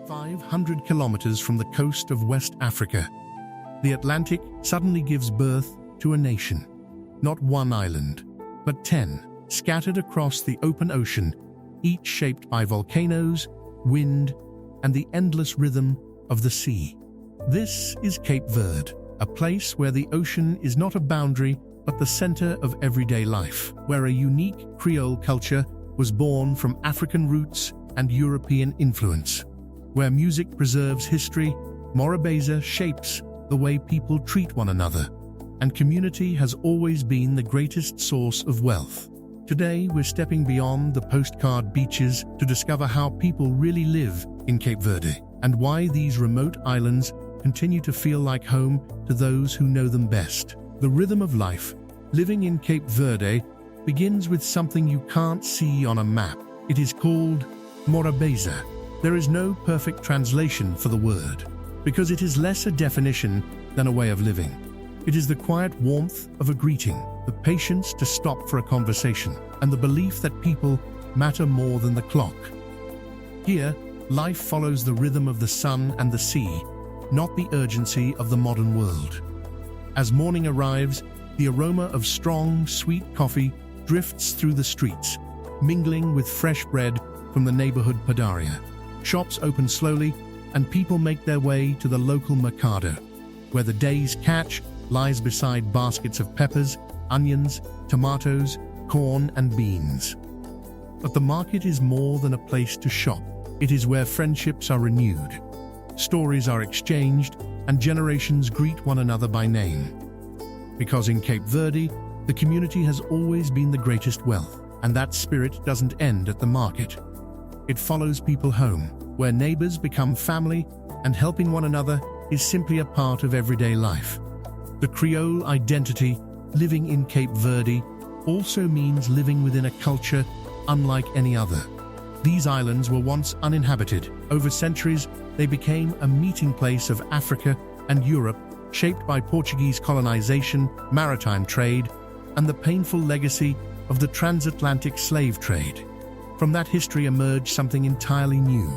500 kilometers from the coast of West Africa, the Atlantic suddenly gives birth to a nation. Not one island, but 10, scattered across the open ocean, each shaped by volcanoes, wind, and the endless rhythm of the sea. This is Cape Verde, a place where the ocean is not a boundary but the center of everyday life, where a unique Creole culture was born from African roots and European influence, where music preserves history, Morabeza shapes the way people treat one another, and community has always been the greatest source of wealth. Today, we're stepping beyond the postcard beaches to discover how people really live in Cape Verde, and why these remote islands continue to feel like home to those who know them best. The rhythm of life, living in Cape Verde, begins with something you can't see on a map. It is called Morabeza. There is no perfect translation for the word, because it is less a definition than a way of living. It is the quiet warmth of a greeting, the patience to stop for a conversation, and the belief that people matter more than the clock. Here, life follows the rhythm of the sun and the sea, not the urgency of the modern world. As morning arrives, the aroma of strong, sweet coffee drifts through the streets, mingling with fresh bread from the neighborhood padaria. Shops open slowly, and people make their way to the local mercado, where the day's catch lies beside baskets of peppers, onions, tomatoes, corn, and beans. But the market is more than a place to shop. It is where friendships are renewed, stories are exchanged, and generations greet one another by name. Because in Cape Verde, the community has always been the greatest wealth, and that spirit doesn't end at the market. It follows people home, where neighbors become family, and helping one another is simply a part of everyday life. The Creole identity, living in Cape Verde, also means living within a culture unlike any other. These islands were once uninhabited. Over centuries, they became a meeting place of Africa and Europe, shaped by Portuguese colonization, maritime trade, and the painful legacy of the transatlantic slave trade. From that history emerged something entirely new: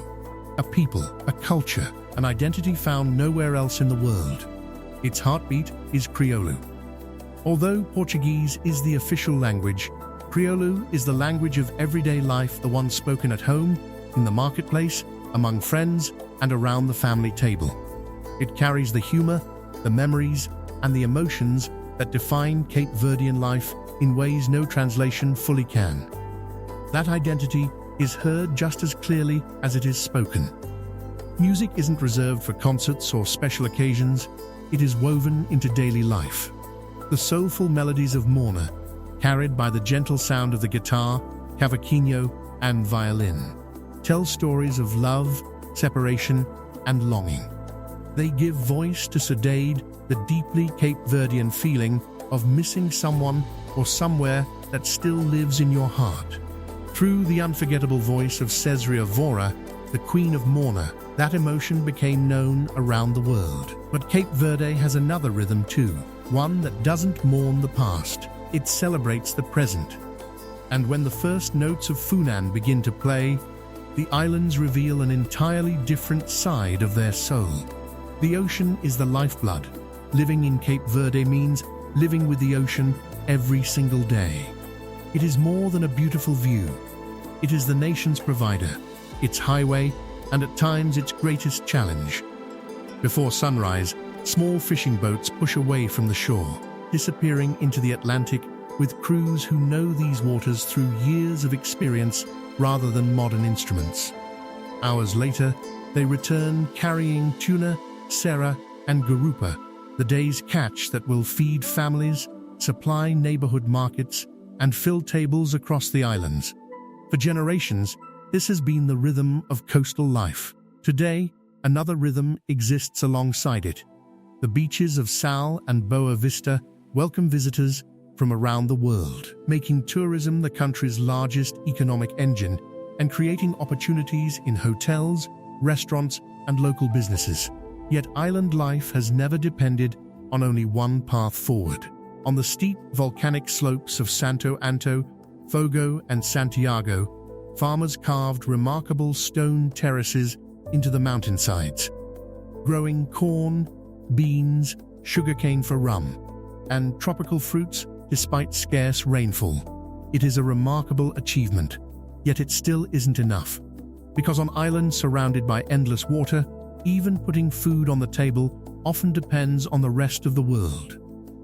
a people, a culture, an identity found nowhere else in the world. Its heartbeat is Creole. Although Portuguese is the official language, Creole is the language of everyday life, the one spoken at home, in the marketplace, among friends, and around the family table. It carries the humor, the memories, and the emotions that define Cape Verdean life in ways no translation fully can. That identity is heard just as clearly as it is spoken. Music isn't reserved for concerts or special occasions, it is woven into daily life. The soulful melodies of Morna, carried by the gentle sound of the guitar, cavaquinho, and violin, tell stories of love, separation, and longing. They give voice to Saudade, the deeply Cape Verdean feeling of missing someone or somewhere that still lives in your heart. Through the unforgettable voice of Cesarea Vora, the Queen of Morna, that emotion became known around the world. But Cape Verde has another rhythm too, one that doesn't mourn the past, it celebrates the present. And when the first notes of Funan begin to play, the islands reveal an entirely different side of their soul. The ocean is the lifeblood. Living in Cape Verde means living with the ocean every single day. It is more than a beautiful view. It is the nation's provider, its highway, and at times its greatest challenge. Before sunrise, small fishing boats push away from the shore, disappearing into the Atlantic with crews who know these waters through years of experience rather than modern instruments. Hours later, they return carrying tuna, sera, and garupa, the day's catch that will feed families, supply neighborhood markets, and fill tables across the islands. For generations, this has been the rhythm of coastal life. Today, another rhythm exists alongside it. The beaches of Sal and Boa Vista welcome visitors from around the world, making tourism the country's largest economic engine and creating opportunities in hotels, restaurants, and local businesses. Yet island life has never depended on only one path forward. On the steep volcanic slopes of Santo Anto, Fogo, and Santiago, farmers carved remarkable stone terraces into the mountainsides, growing corn, beans, sugarcane for rum, and tropical fruits despite scarce rainfall. It is a remarkable achievement, yet it still isn't enough. Because on islands surrounded by endless water, even putting food on the table often depends on the rest of the world.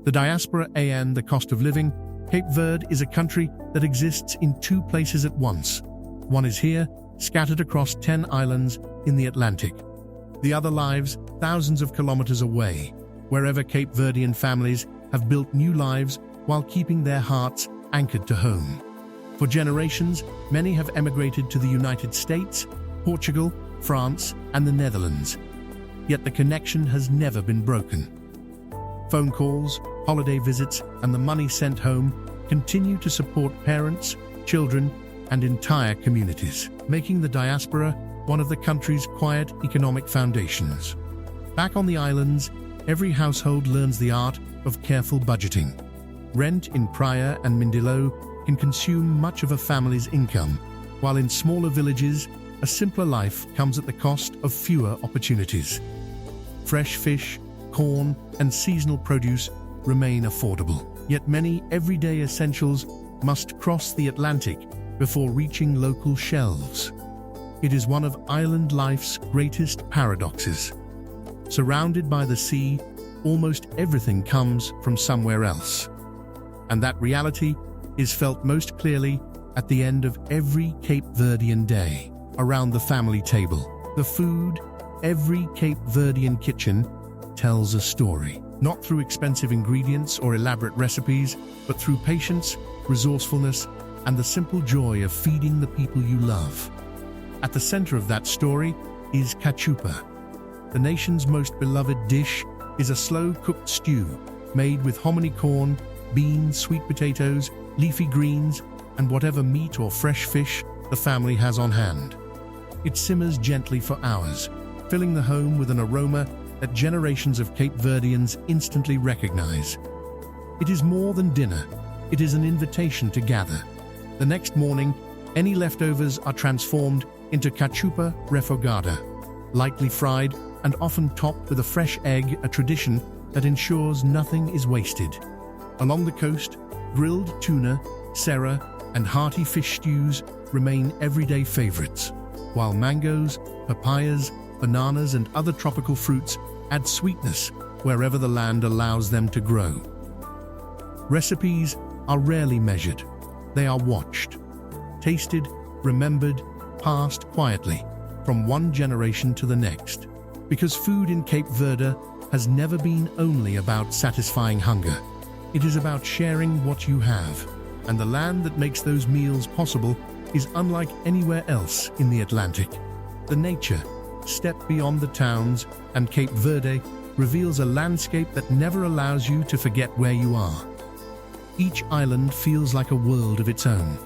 The diaspora and the cost of living. Cape Verde is a country that exists in two places at once. One is here, scattered across 10 islands in the Atlantic. The other lies thousands of kilometers away, wherever Cape Verdean families have built new lives while keeping their hearts anchored to home. For generations, many have emigrated to the United States, Portugal, France, and the Netherlands. Yet the connection has never been broken. Phone calls, holiday visits, and the money sent home continue to support parents, children, and entire communities, making the diaspora one of the country's quiet economic foundations. Back on the islands, every household learns the art of careful budgeting. Rent in Praia and Mindelo can consume much of a family's income, while in smaller villages, a simpler life comes at the cost of fewer opportunities. Fresh fish, corn, and seasonal produce remain affordable, yet many everyday essentials must cross the Atlantic before reaching local shelves. It is one of island life's greatest paradoxes. Surrounded by the sea, almost everything comes from somewhere else. And that reality is felt most clearly at the end of every Cape Verdean day. Around the family table, the food, every Cape Verdean kitchen tells a story. Not through expensive ingredients or elaborate recipes, but through patience, resourcefulness, and the simple joy of feeding the people you love. At the center of that story is cachupa. The nation's most beloved dish is a slow-cooked stew made with hominy corn, beans, sweet potatoes, leafy greens, and whatever meat or fresh fish the family has on hand. It simmers gently for hours, filling the home with an aroma that generations of Cape Verdeans instantly recognize. It is more than dinner, it is an invitation to gather. The next morning, any leftovers are transformed into cachupa refogada, lightly fried and often topped with a fresh egg, a tradition that ensures nothing is wasted. Along the coast, grilled tuna, sera, and hearty fish stews remain everyday favorites, while mangoes, papayas, bananas, and other tropical fruits add sweetness wherever the land allows them to grow. Recipes are rarely measured. They are watched, tasted, remembered, passed quietly from one generation to the next. Because food in Cape Verde has never been only about satisfying hunger. It is about sharing what you have, and the land that makes those meals possible is unlike anywhere else in the Atlantic. The nature, step beyond the towns, and Cape Verde reveals a landscape that never allows you to forget where you are. Each island feels like a world of its own.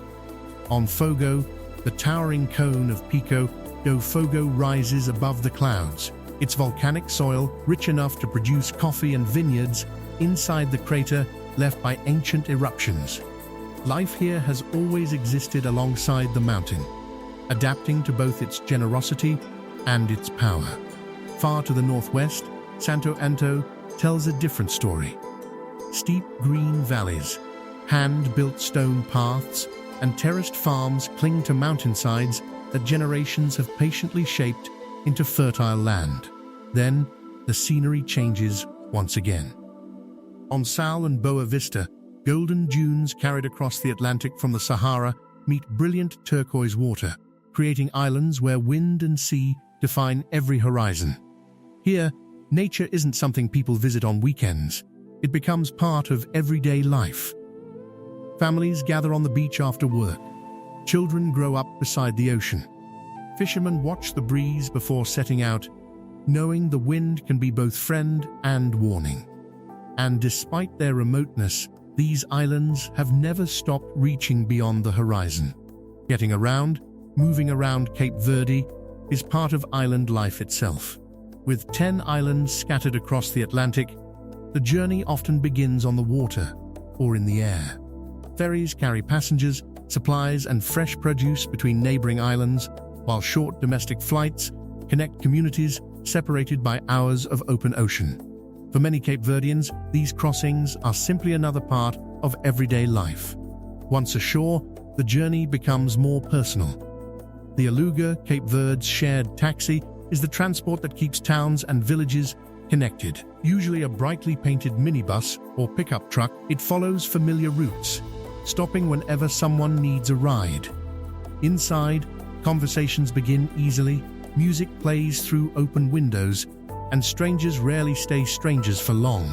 On Fogo, the towering cone of Pico do Fogo rises above the clouds, its volcanic soil rich enough to produce coffee and vineyards inside the crater left by ancient eruptions. Life here has always existed alongside the mountain, adapting to both its generosity and its power. Far to the northwest, Santo Anto tells a different story. Steep green valleys, hand-built stone paths, and terraced farms cling to mountainsides that generations have patiently shaped into fertile land. Then, the scenery changes once again. On Sal and Boa Vista, golden dunes carried across the Atlantic from the Sahara meet brilliant turquoise water, creating islands where wind and sea define every horizon. Here, nature isn't something people visit on weekends. It becomes part of everyday life. Families gather on the beach after work. Children grow up beside the ocean. Fishermen watch the breeze before setting out, knowing the wind can be both friend and warning. And despite their remoteness, these islands have never stopped reaching beyond the horizon. Getting around, moving around Cape Verde, is part of island life itself. With 10 islands scattered across the Atlantic, the journey often begins on the water or in the air. Ferries carry passengers, supplies, and fresh produce between neighboring islands, while short domestic flights connect communities separated by hours of open ocean. For many Cape Verdeans, these crossings are simply another part of everyday life. Once ashore, the journey becomes more personal. The Aluga, Cape Verde's shared taxi, is the transport that keeps towns and villages connected. Usually a brightly painted minibus or pickup truck, it follows familiar routes, stopping whenever someone needs a ride. Inside, conversations begin easily, music plays through open windows, and strangers rarely stay strangers for long.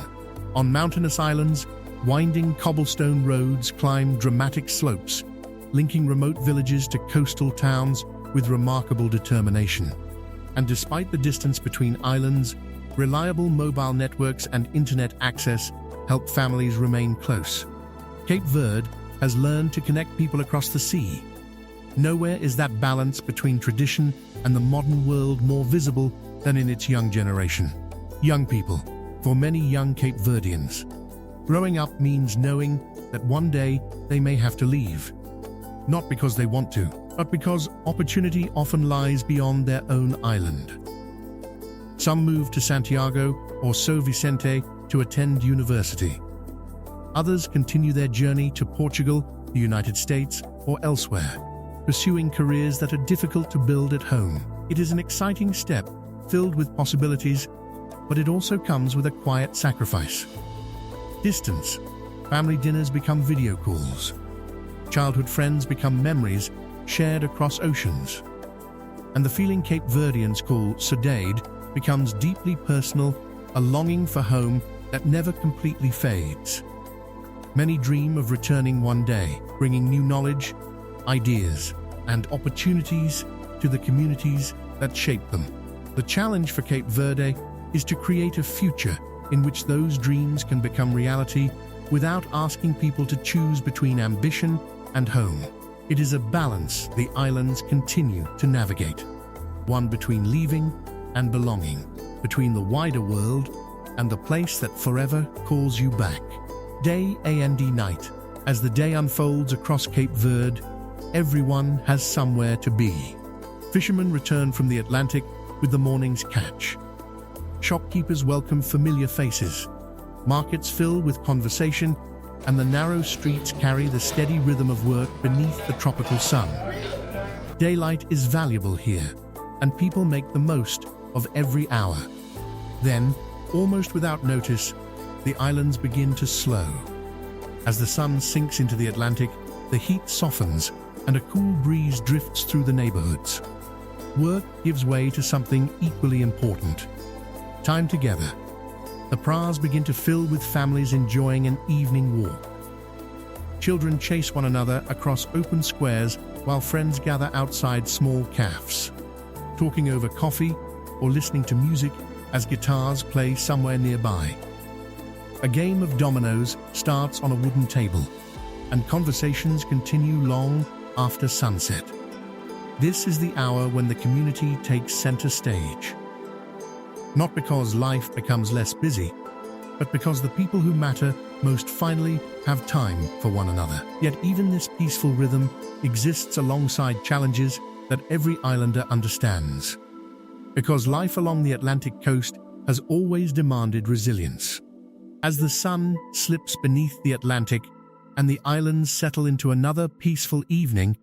On mountainous islands, winding cobblestone roads climb dramatic slopes, linking remote villages to coastal towns with remarkable determination. And despite the distance between islands, reliable mobile networks and internet access help families remain close. Cape Verde has learned to connect people across the sea. Nowhere is that balance between tradition and the modern world more visible than in its young generation. Young people, for many young Cape Verdeans, growing up means knowing that one day they may have to leave. Not because they want to, but because opportunity often lies beyond their own island. Some move to Santiago or São Vicente to attend university. Others continue their journey to Portugal, the United States, or elsewhere, pursuing careers that are difficult to build at home. It is an exciting step, filled with possibilities, but it also comes with a quiet sacrifice. Distance. Family dinners become video calls. Childhood friends become memories shared across oceans. And the feeling Cape Verdeans call saudade becomes deeply personal, a longing for home that never completely fades. Many dream of returning one day, bringing new knowledge, ideas, and opportunities to the communities that shape them. The challenge for Cape Verde is to create a future in which those dreams can become reality without asking people to choose between ambition and home. It is a balance the islands continue to navigate, one between leaving and belonging, between the wider world and the place that forever calls you back. Day and night. As the day unfolds across Cape Verde, everyone has somewhere to be. Fishermen return from the Atlantic with the morning's catch. Shopkeepers welcome familiar faces. Markets fill with conversation, and the narrow streets carry the steady rhythm of work beneath the tropical sun. Daylight is valuable here, and people make the most of every hour. Then, almost without notice, the islands begin to slow. As the sun sinks into the Atlantic, the heat softens and a cool breeze drifts through the neighborhoods. Work gives way to something equally important: time together. The pras begin to fill with families enjoying an evening walk. Children chase one another across open squares while friends gather outside small cafes, talking over coffee or listening to music as guitars play somewhere nearby. A game of dominoes starts on a wooden table, and conversations continue long after sunset. This is the hour when the community takes center stage. Not because life becomes less busy, but because the people who matter most finally have time for one another. Yet even this peaceful rhythm exists alongside challenges that every islander understands. Because life along the Atlantic coast has always demanded resilience. As the sun slips beneath the Atlantic and the islands settle into another peaceful evening,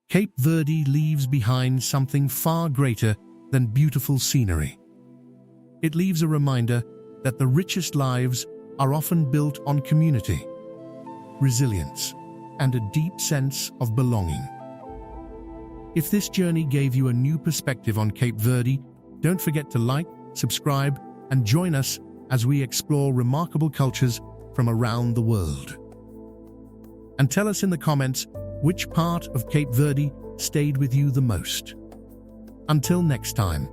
Cape Verde leaves behind something far greater than beautiful scenery. It leaves a reminder that the richest lives are often built on community, resilience, and a deep sense of belonging. If this journey gave you a new perspective on Cape Verde, don't forget to like, subscribe, and join us as we explore remarkable cultures from around the world. And tell us in the comments which part of Cape Verde stayed with you the most. Until next time.